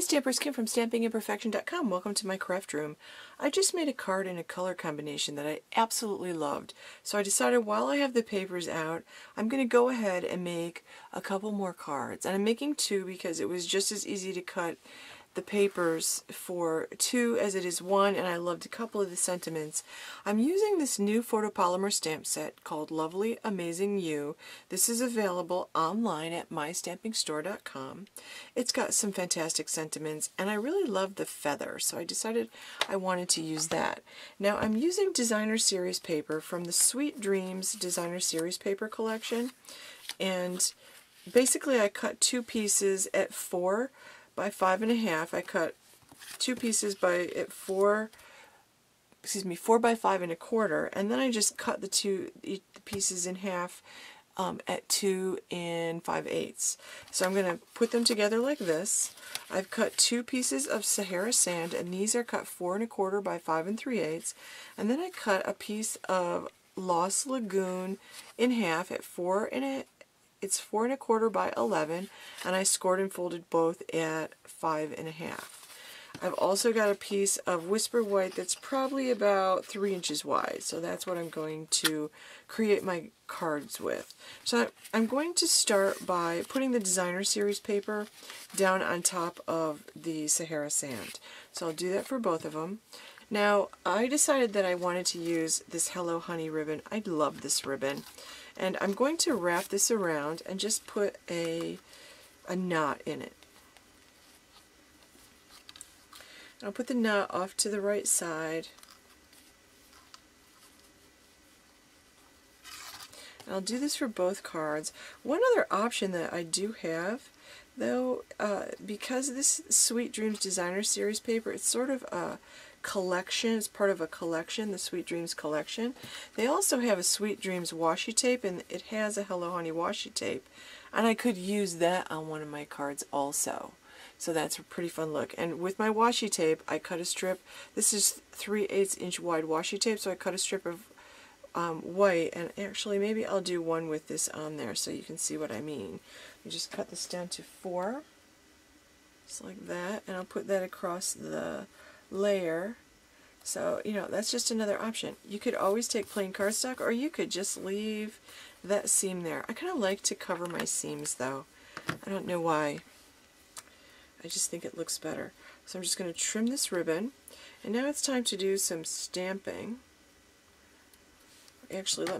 Stampers Kim from StampingImperfection.com. Welcome to my craft room. I just made a card in a color combination that I absolutely loved. So I decided while I have the papers out, I'm going to go ahead and make a couple more cards. And I'm making two because it was just as easy to cut the papers for two as it is one, and I loved a couple of the sentiments. I'm using this new photopolymer stamp set called Lovely Amazing You. This is available online at mystampingstore.com. It's got some fantastic sentiments, and I really love the feather, so I decided I wanted to use that. Now I'm using Designer Series paper from the Sweet Dreams Designer Series paper collection, and basically I cut two pieces at 4 by 5.5. I cut two pieces at 4 by 5.25, and then I just cut the pieces in half at 2 5/8. So I'm going to put them together like this. I've cut two pieces of Sahara sand, and these are cut 4 1/4 by 5 3/8, and then I cut a piece of Lost Lagoon in half at 4 1/4 by 11, and I scored and folded both at 5 1/2. I've also got a piece of Whisper White that's probably about 3 inches wide, so that's what I'm going to create my cards with. So I'm going to start by putting the Designer Series paper down on top of the Sahara sand. So I'll do that for both of them. Now, I decided that I wanted to use this Hello Honey ribbon. I love this ribbon. And I'm going to wrap this around and just put a knot in it. I'll put the knot off to the right side. And I'll do this for both cards. One other option that I do have, though, because this Sweet Dreams Designer Series paper, it's sort of a collection, it's part of a collection, the Sweet Dreams collection. They also have a Sweet Dreams washi tape, and it has a Hello Honey washi tape, and I could use that on one of my cards also. So that's a pretty fun look. And with my washi tape, I cut a strip. This is 3/8 inch wide washi tape, so I cut a strip of white, and actually maybe I'll do one with this on there so you can see what I mean. You just cut this down to 4, just like that, and I'll put that across the layer. So, you know, that's just another option. You could always take plain cardstock, or you could just leave that seam there. I kind of like to cover my seams, though. I don't know why. I just think it looks better. So I'm just going to trim this ribbon, and now it's time to do some stamping. Actually, let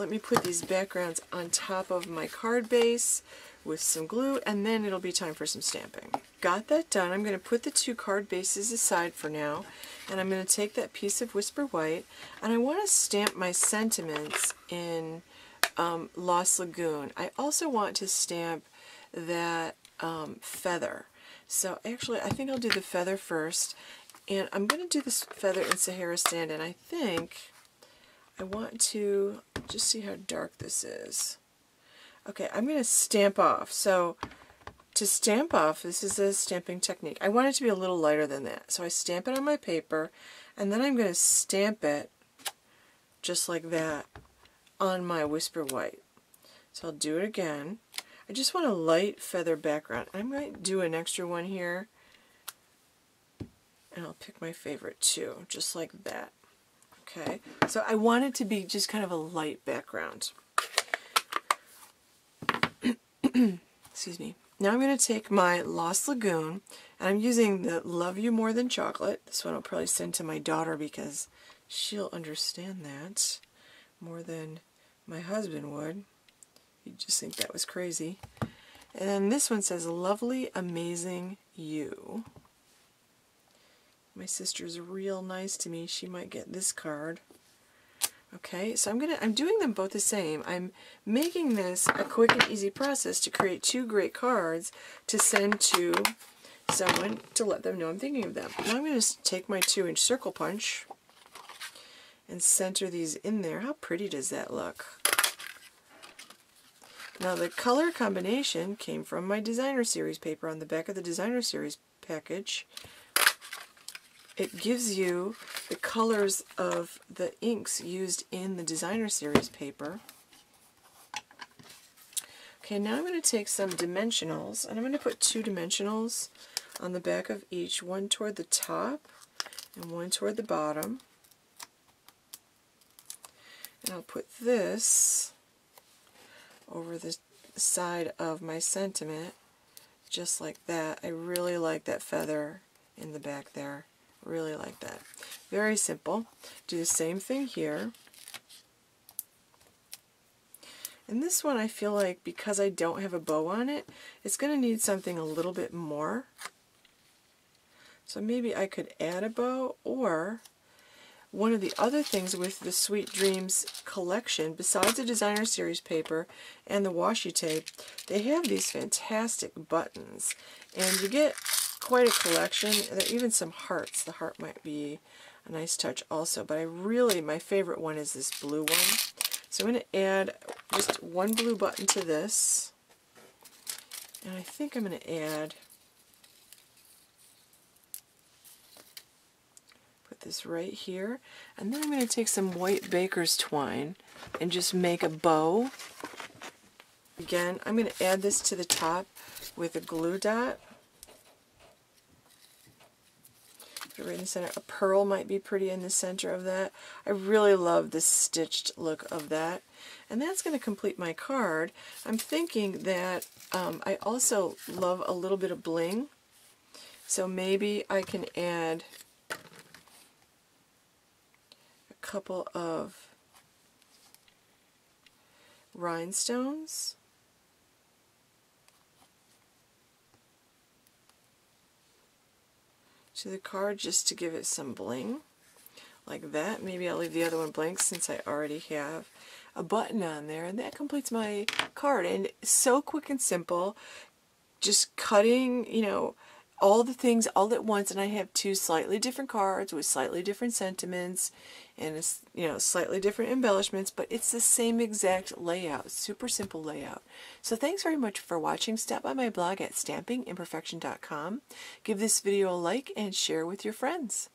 me put these backgrounds on top of my card base with some glue, and then it'll be time for some stamping. Got that done. I'm going to put the two card bases aside for now, and I'm going to take that piece of Whisper White, and I want to stamp my sentiments in Lost Lagoon. I also want to stamp that feather. So actually, I think I'll do the feather first, and I'm going to do this feather in Sahara sand, and I think I want to just see how dark this is. Okay, I'm going to stamp off. So to stamp off, this is a stamping technique. I want it to be a little lighter than that. So I stamp it on my paper, and then I'm going to stamp it just like that on my Whisper White. So I'll do it again. I just want a light feather background. I'm going to do an extra one here, and I'll pick my favorite too, just like that. Okay, so I want it to be just kind of a light background. Excuse me. Now I'm going to take my Lost Lagoon, and I'm using the Love You More Than Chocolate. This one I'll probably send to my daughter because she'll understand that more than my husband would. You'd just think that was crazy. And then this one says Lovely Amazing You. My sister's real nice to me. She might get this card. Okay, so I'm doing them both the same. I'm making this a quick and easy process to create two great cards to send to someone to let them know I'm thinking of them. Now I'm going to take my 2-inch circle punch and center these in there. How pretty does that look? Now the color combination came from my Designer Series paper on the back of the Designer Series package. It gives you the colors of the inks used in the Designer Series paper. Okay, now I'm going to take some dimensionals, and I'm going to put 2 dimensionals on the back of each, one toward the top and one toward the bottom. And I'll put this over the side of my sentiment, just like that. I really like that feather in the back there. Really like that. Very simple. Do the same thing here. And this one I feel like, because I don't have a bow on it, it's going to need something a little bit more. So maybe I could add a bow, or one of the other things with the Sweet Dreams collection, besides the designer series paper and the washi tape, they have these fantastic buttons. And you get quite a collection. There are even some hearts. The heart might be a nice touch also, but my favorite one is this blue one. So I'm going to add just one blue button to this, and I think I'm going to put this right here, and then I'm going to take some white baker's twine and just make a bow. Again, I'm going to add this to the top with a glue dot. Right in the center. A pearl might be pretty in the center of that. I really love this stitched look of that. And that's going to complete my card. I'm thinking that I also love a little bit of bling. So maybe I can add a couple of rhinestones. To the card, just to give it some bling, like that. Maybe I'll leave the other one blank since I already have a button on there, and that completes my card. And so quick and simple, just cutting, all the things all at once. And I have two slightly different cards with slightly different sentiments and slightly different embellishments, but it's the same exact layout. Super simple layout. So thanks very much for watching. Stop by my blog at stampingimperfection.com. Give this video a like and share with your friends.